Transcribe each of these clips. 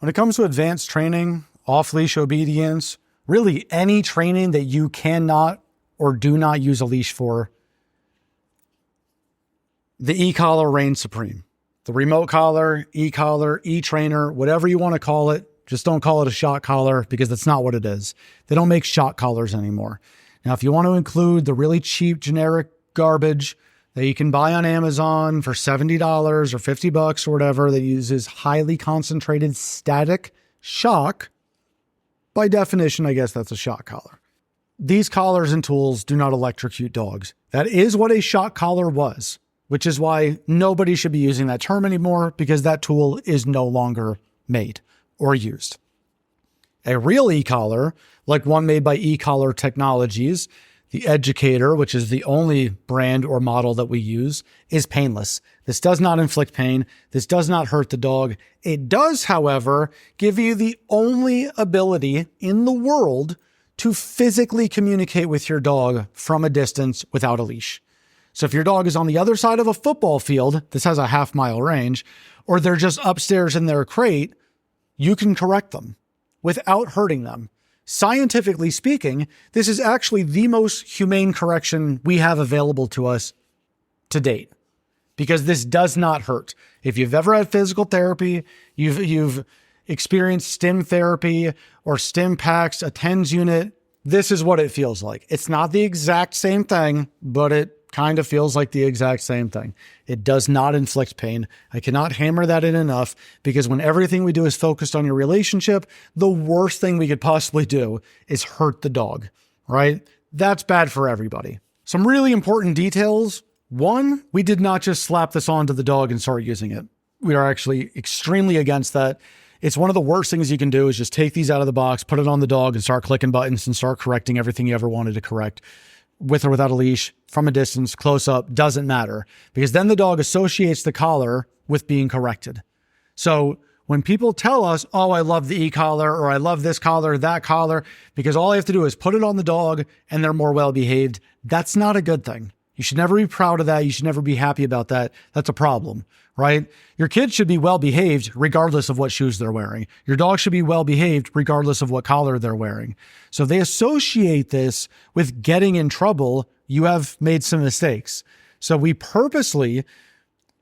When it comes to advanced training, off-leash obedience, really any training that you cannot or do not use a leash for, the ECollar reigns supreme. The remote collar, ECollar, E-trainer, whatever you want to call it, just don't call it a shock collar because that's not what it is. They don't make shock collars anymore. Now, if you want to include the really cheap generic garbage that you can buy on Amazon for $70 or $50 or whatever that uses highly concentrated static shock, by definition, I guess that's a shock collar. These collars and tools do not electrocute dogs. That is what a shock collar was, which is why nobody should be using that term anymore because that tool is no longer made or used. A real e-collar, like one made by ECollar Technologies, the Educator, which is the only brand or model that we use, is painless. This does not inflict pain. This does not hurt the dog. It does, however, give you the only ability in the world to physically communicate with your dog from a distance without a leash. So if your dog is on the other side of a football field, this has a half-mile range, or they're just upstairs in their crate, you can correct them without hurting them. Scientifically speaking, this is actually the most humane correction we have available to us to date, because this does not hurt. If you've ever had physical therapy, you've experienced stim therapy or stim packs, a TENS unit, this is what it feels like. It's not the exact same thing, but it kind of feels like the exact same thing. It does not inflict pain. I cannot hammer that in enough because when everything we do is focused on your relationship, the worst thing we could possibly do is hurt the dog, right? That's bad for everybody. Some really important details. One, we did not just slap this onto the dog and start using it. We are actually extremely against that. It's one of the worst things you can do is just take these out of the box, put it on the dog and start clicking buttons and start correcting everything you ever wanted to correct. With or without a leash, from a distance, close up, doesn't matter. Because then the dog associates the collar with being corrected. So when people tell us, oh, I love the e-collar, or I love this collar, that collar, because all I have to do is put it on the dog and they're more well-behaved, that's not a good thing. You should never be proud of that. You should never be happy about that. That's a problem, right? Your kids should be well-behaved regardless of what shoes they're wearing. Your dog should be well-behaved regardless of what collar they're wearing. So if they associate this with getting in trouble, you have made some mistakes. So we purposely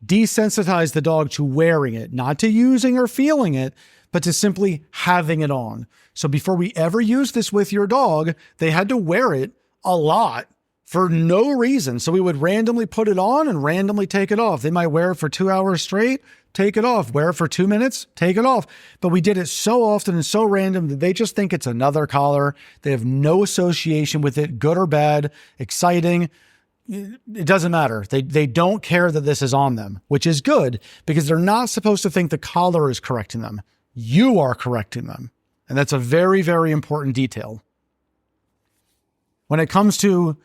desensitize the dog to wearing it, not to using or feeling it, but to simply having it on. So before we ever use this with your dog, they had to wear it a lot for no reason. So we would randomly put it on and randomly take it off. They might wear it for 2 hours straight, take it off, wear it for 2 minutes, take it off. But we did it so often and so random that they just think it's another collar. They have no association with it, good or bad, exciting. It doesn't matter. They don't care that this is on them, which is good because they're not supposed to think the collar is correcting them. You are correcting them. And that's a very, very important detail. When it comes to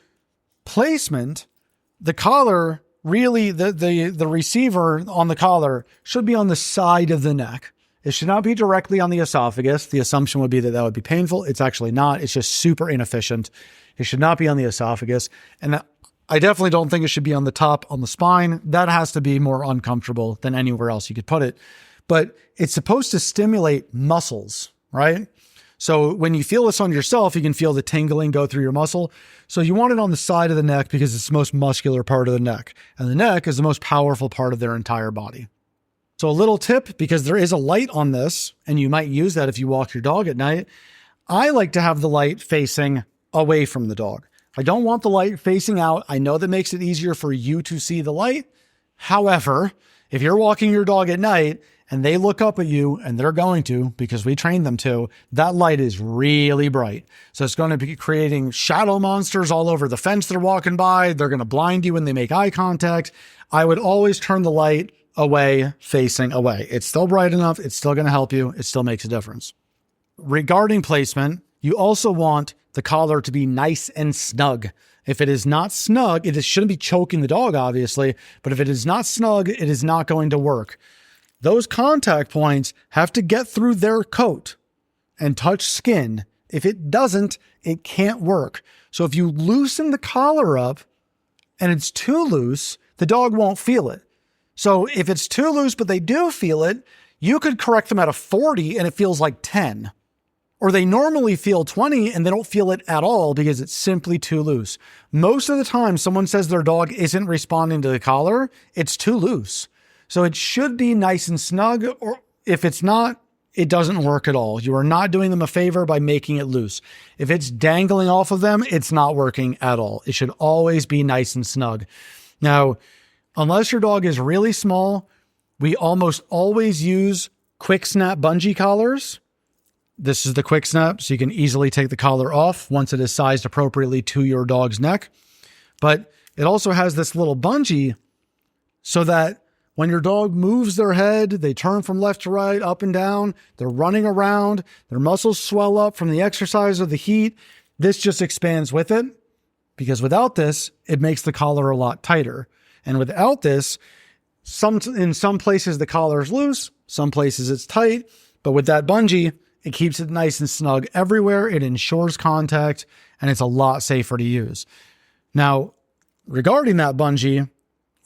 placement, the collar, really, the receiver on the collar should be on the side of the neck. It should not be directly on the esophagus. The assumption would be that that would be painful. It's actually not. It's just super inefficient. It should not be on the esophagus. And I definitely don't think it should be on the top, on the spine. That has to be more uncomfortable than anywhere else you could put it. But it's supposed to stimulate muscles, right? So when you feel this on yourself, you can feel the tingling go through your muscle. So you want it on the side of the neck because it's the most muscular part of the neck. And the neck is the most powerful part of their entire body. So a little tip, because there is a light on this, and you might use that if you walk your dog at night, I like to have the light facing away from the dog. I don't want the light facing out. I know that makes it easier for you to see the light. However, if you're walking your dog at night and they look up at you, and they're going to, because we train them to, that light is really bright. So it's going to be creating shadow monsters all over the fence they're walking by. They're going to blind you when they make eye contact. I would always turn the light away, facing away. It's still bright enough. It's still going to help you. It still makes a difference. Regarding placement, you also want the collar to be nice and snug. If it is not snug, it shouldn't be choking the dog, obviously, but if it is not snug, it is not going to work. Those contact points have to get through their coat and touch skin. If it doesn't, it can't work. So if you loosen the collar up and it's too loose, the dog won't feel it. So if it's too loose, but they do feel it, You could correct them at a 40 and it feels like 10. Or they normally feel 20 and they don't feel it at all because it's simply too loose. Most of the time, someone says their dog isn't responding to the collar, it's too loose. So it should be nice and snug, or if it's not, it doesn't work at all. You are not doing them a favor by making it loose. If it's dangling off of them, it's not working at all. It should always be nice and snug. Now, unless your dog is really small, we almost always use quick snap bungee collars. This is the quick snap, so you can easily take the collar off once it is sized appropriately to your dog's neck. But it also has this little bungee so that when your dog moves their head, they turn from left to right, up and down, they're running around, their muscles swell up from the exercise or the heat. This just expands with it, because without this, it makes the collar a lot tighter. And without this, in some places the collar is loose, some places it's tight, but with that bungee, it keeps it nice and snug everywhere. It ensures contact, and it's a lot safer to use. Now, regarding that bungee,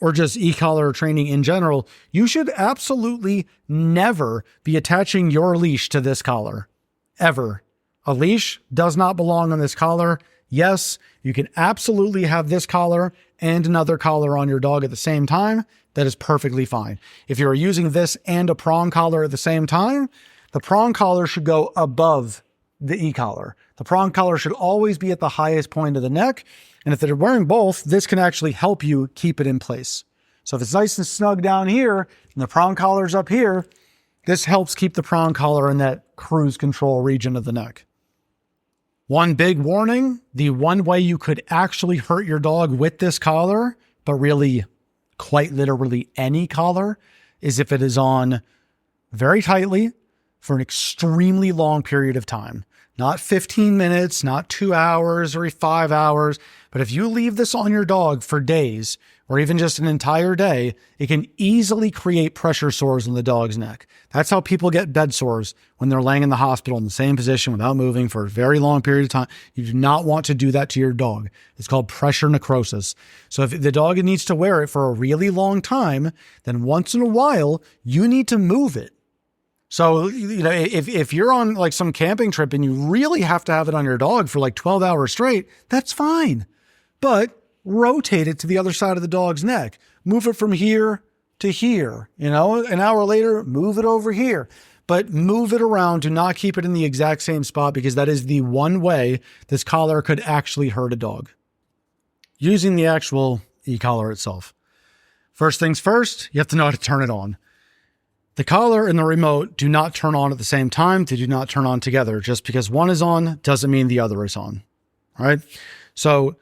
or just e-collar training in general, you should absolutely never be attaching your leash to this collar, ever. A leash does not belong on this collar. Yes, you can absolutely have this collar and another collar on your dog at the same time. That is perfectly fine. If you're using this and a prong collar at the same time, the prong collar should go above the e-collar. The prong collar should always be at the highest point of the neck. And if they're wearing both, this can actually help you keep it in place. So if it's nice and snug down here and the prong collar's up here, this helps keep the prong collar in that cruise control region of the neck. One big warning, the one way you could actually hurt your dog with this collar, but really quite literally any collar, is if it is on very tightly for an extremely long period of time. Not 15 minutes, not 2 hours or 5 hours, but if you leave this on your dog for days or even just an entire day, it can easily create pressure sores in the dog's neck. That's how people get bed sores when they're laying in the hospital in the same position without moving for a very long period of time. You do not want to do that to your dog. It's called pressure necrosis. So if the dog needs to wear it for a really long time, then once in a while, you need to move it. So, if you're on like some camping trip and you really have to have it on your dog for like 12 hours straight, that's fine. But rotate it to the other side of the dog's neck. Move it from here to here. An hour later, move it over here. But move it around. Do not keep it in the exact same spot, because that is the one way this collar could actually hurt a dog. Using the actual e-collar itself. First things first, you have to know how to turn it on. The collar and the remote do not turn on at the same time. They do not turn on together. Just because one is on doesn't mean the other is on. All right. So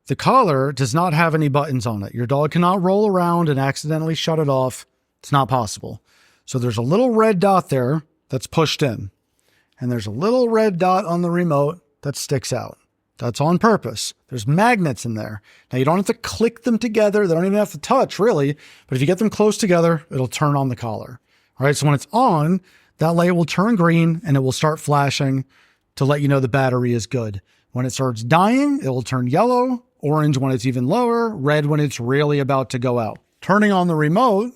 the collar does not have any buttons on it. Your dog cannot roll around and accidentally shut it off. It's not possible. So there's a little red dot there that's pushed in, and there's a little red dot on the remote that sticks out. That's on purpose. There's magnets in there. Now you don't have to click them together. They don't even have to touch really, but if you get them close together, it'll turn on the collar. All right, so when it's on, that light will turn green and it will start flashing to let you know the battery is good. When it starts dying, it will turn yellow, orange when it's even lower, red when it's really about to go out. Turning on the remote,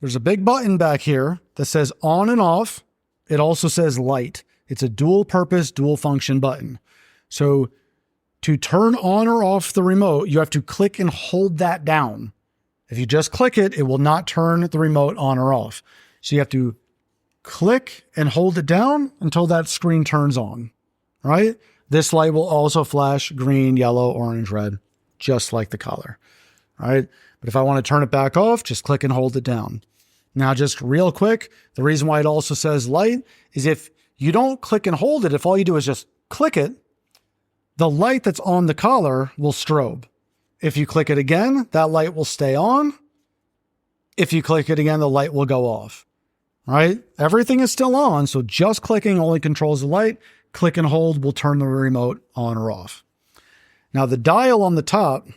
there's a big button back here that says on and off. It also says light. It's a dual purpose, dual function button. So to turn on or off the remote, you have to click and hold that down. If you just click it, it will not turn the remote on or off. So you have to click and hold it down until that screen turns on, right? This light will also flash green, yellow, orange, red, just like the collar, right? But if I want to turn it back off, just click and hold it down. Now, just real quick, the reason why it also says light is if you don't click and hold it, if all you do is just click it, the light that's on the collar will strobe. If you click it again, that light will stay on. If you click it again, the light will go off, right? Everything is still on, so just clicking only controls the light. Click and hold will turn the remote on or off. Now, the dial on the top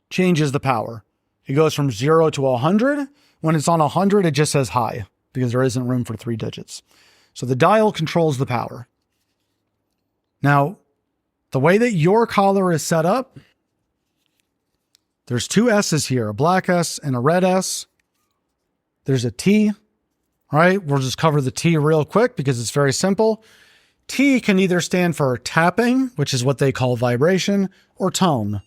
changes the power. It goes from 0 to 100. When it's on 100, it just says high because there isn't room for 3 digits. So the dial controls the power. Now, the way that your collar is set up, there's 2 S's here, a black S and a red S. There's a T All right, we'll just cover the T real quick because it's very simple. T can either stand for tapping, which is what they call vibration, or tone.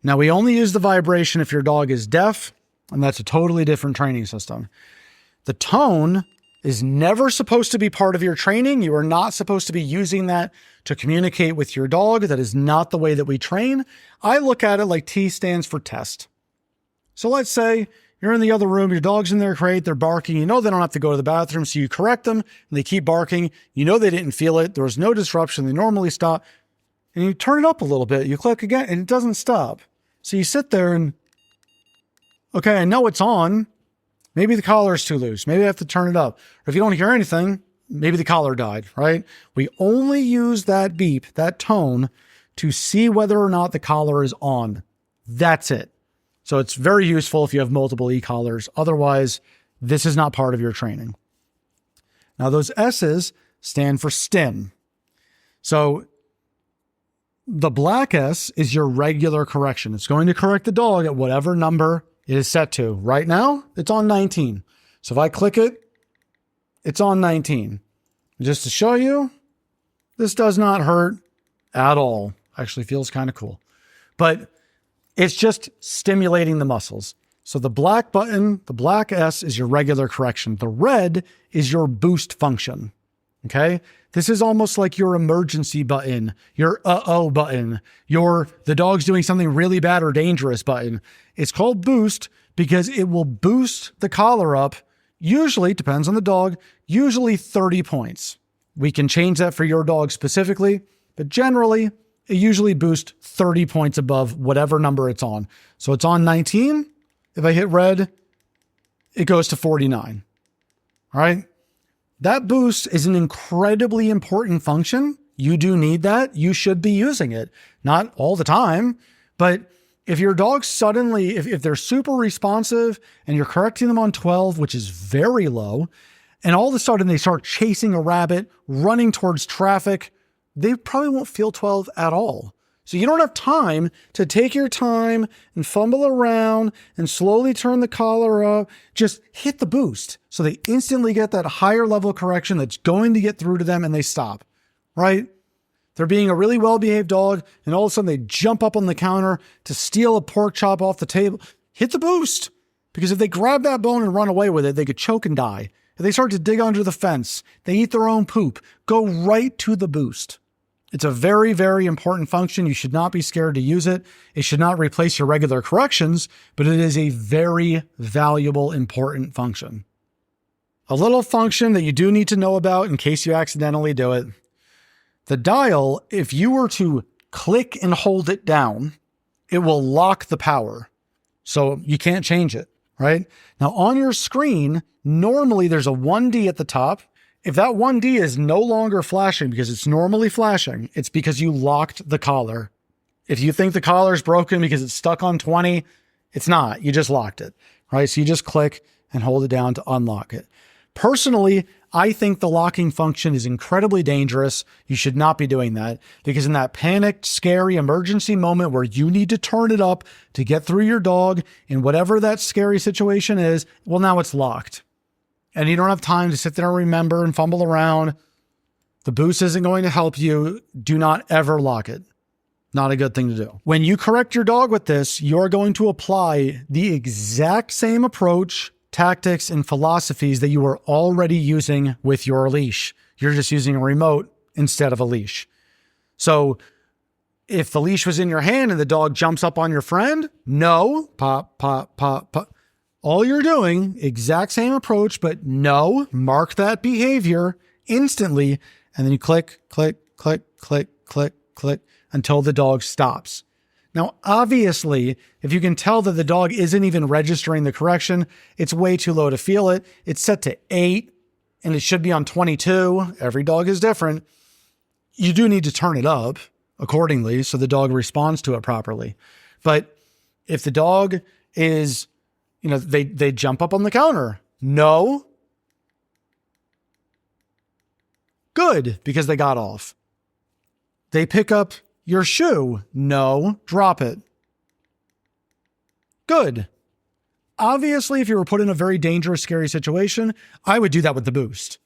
Now, we only use the vibration if your dog is deaf, and that's a totally different training system. The tone is never supposed to be part of your training. You are not supposed to be using that to communicate with your dog. That is not the way that we train. I look at it like T stands for test. So let's say you're in the other room, your dog's in their crate, they're barking. You know they don't have to go to the bathroom, so you correct them, and they keep barking. You know they didn't feel it. There was no disruption. They normally stop. And you turn it up a little bit. You click again, and it doesn't stop. So you sit there and, okay, I know it's on. Maybe the collar is too loose. Maybe I have to turn it up. Or if you don't hear anything, maybe the collar died, right? We only use that beep, that tone, to see whether or not the collar is on. That's it. So it's very useful if you have multiple e-collars. Otherwise, this is not part of your training. Now, those S's stand for stim. So the black S is your regular correction. It's going to correct the dog at whatever number it is set to. Right now, it's on 19. So if I click it, it's on 19. Just to show you, this does not hurt at all. Actually feels kind of cool. But it's just stimulating the muscles. So the black button, the black S is your regular correction. The red is your boost function. Okay? This is almost like your emergency button, your uh-oh button, the dog's doing something really bad or dangerous button. It's called boost because it will boost the collar up, usually, depends on the dog, usually 30 points. We can change that for your dog specifically, but generally, it usually boosts 30 points above whatever number it's on. So it's on 19. If I hit red, it goes to 49. All right? That boost is an incredibly important function. You do need that. You should be using it. Not all the time, but if your dog suddenly, if they're super responsive and you're correcting them on 12, which is very low, and all of a sudden they start chasing a rabbit, running towards traffic, they probably won't feel 12 at all. So you don't have time to take your time and fumble around and slowly turn the collar up. Just hit the boost so they instantly get that higher level correction that's going to get through to them and they stop, right? They're being a really well-behaved dog and all of a sudden they jump up on the counter to steal a pork chop off the table. Hit the boost, because if they grab that bone and run away with it, they could choke and die. If they start to dig under the fence, they eat their own poop, go right to the boost. It's a very, very important function. You should not be scared to use it. It should not replace your regular corrections, but it is a very valuable, important function. A little function that you do need to know about in case you accidentally do it. The dial, if you were to click and hold it down, it will lock the power. So you can't change it, right? Now on your screen, normally there's a 1D at the top. If that 1D is no longer flashing because it's normally flashing, it's because you locked the collar. If you think the collar is broken because it's stuck on 20, it's not. You just locked it, right? So you just click and hold it down to unlock it. Personally, I think the locking function is incredibly dangerous. You should not be doing that because in that panicked, scary emergency moment where you need to turn it up to get through your dog in whatever that scary situation is, well, now it's locked. And you don't have time to sit there and remember and fumble around. The boost isn't going to help you. Do not ever lock it. Not a good thing to do. When you correct your dog with this, you're going to apply the exact same approach, tactics, and philosophies that you were already using with your leash. You're just using a remote instead of a leash. So if the leash was in your hand and the dog jumps up on your friend, no, pop, pop, pop, pop. All you're doing, exact same approach, but no, mark that behavior instantly, and then you click, click, click, click, click, click, until the dog stops. Now, obviously, if you can tell that the dog isn't even registering the correction, it's way too low to feel it. It's set to 8, and it should be on 22. Every dog is different. You do need to turn it up accordingly so the dog responds to it properly. But if the dog is... they jump up on the counter. No. Good, because they got off. They pick up your shoe. No, drop it. Good. Obviously, if you were put in a very dangerous, scary situation, I would do that with the boost.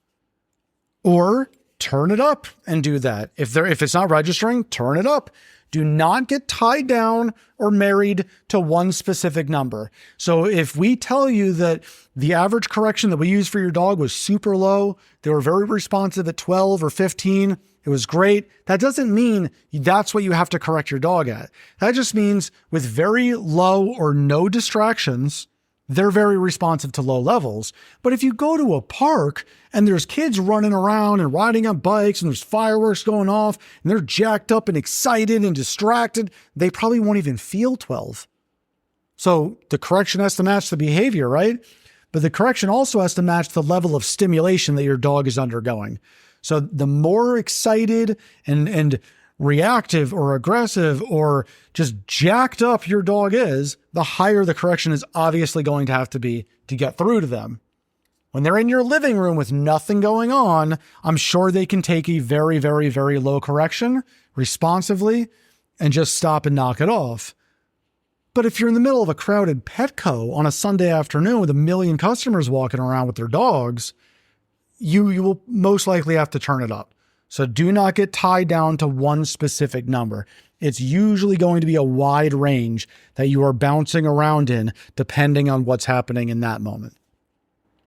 Or turn it up and do that. If it's not registering, turn it up. Do not get tied down or married to one specific number. So if we tell you that the average correction that we used for your dog was super low, they were very responsive at 12 or 15, it was great. That doesn't mean that's what you have to correct your dog at. That just means with very low or no distractions, they're very responsive to low levels. But if you go to a park and there's kids running around and riding on bikes and there's fireworks going off and they're jacked up and excited and distracted, they probably won't even feel 12. So the correction has to match the behavior, right? But the correction also has to match the level of stimulation that your dog is undergoing. So the more excited and reactive or aggressive or just jacked up your dog is, the higher the correction is obviously going to have to be to get through to them. When they're in your living room with nothing going on, I'm sure they can take a very, very, very low correction responsively and just stop and knock it off. But if you're in the middle of a crowded Petco on a Sunday afternoon with 1 million customers walking around with their dogs, you will most likely have to turn it up. So do not get tied down to one specific number. It's usually going to be a wide range that you are bouncing around in depending on what's happening in that moment.